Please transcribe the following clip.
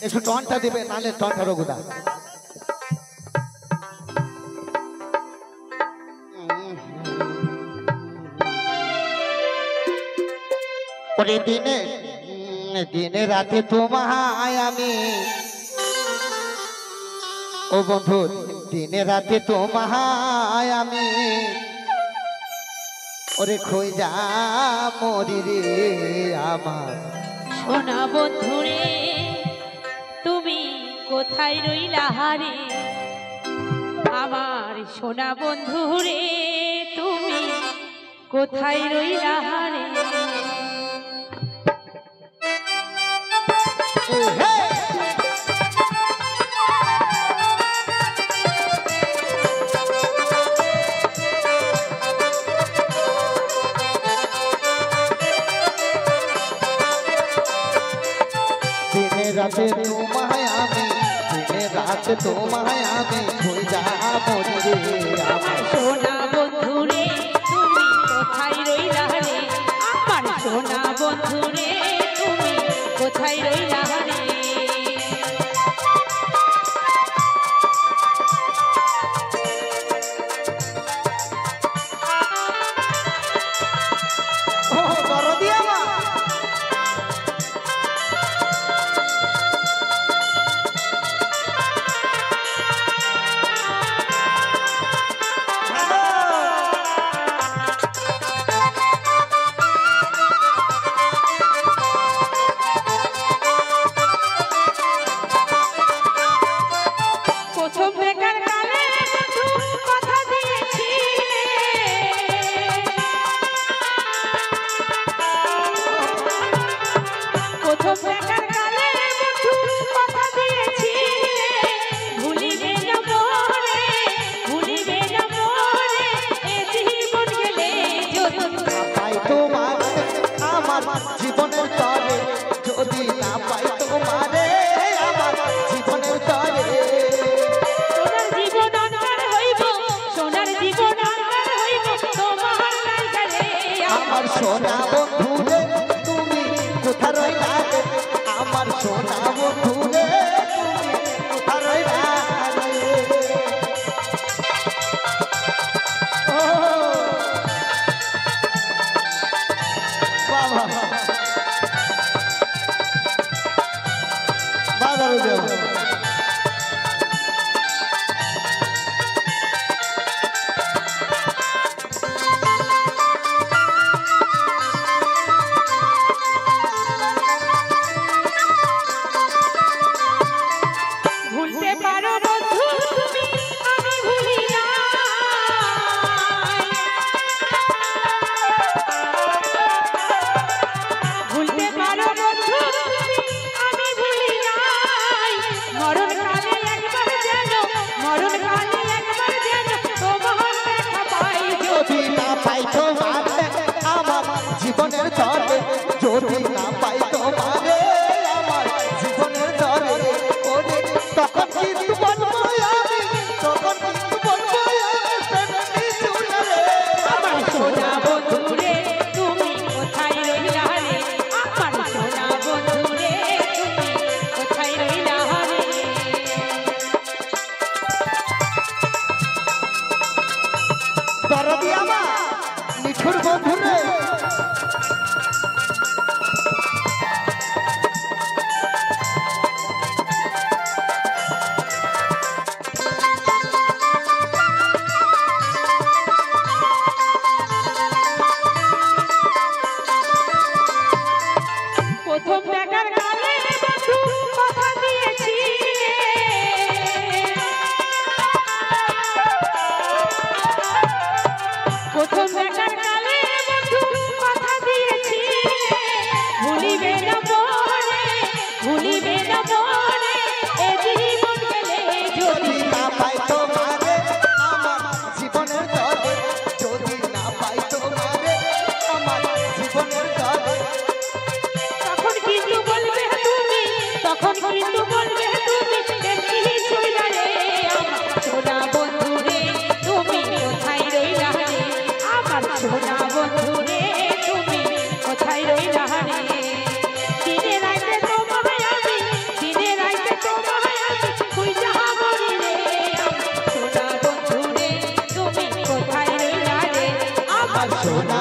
একটু টনটা দিবে, নালে টনটা রঘুদা। ওরে দিনে দিনে রাতে তোমায় আমি, ও বন্ধু দিনে রাতে তোমায় আমি, ওরে খই যা মরি রে আমার সোনা বন্ধুরে তুমি কোথায় রইলা হারে, আমার সোনা বন্ধুরে তুমি কোথায় রইলা হারে। দিনে রাতে তোমায় আমি, দিনে রাতে তোমায় আমি, খই যা মরি রে আমার সোনা বন্ধুরে তুমি কোথায় রইলা রে, আমার সোনা বন্ধুরে তুমি কোথায় রইলা রে। সোনা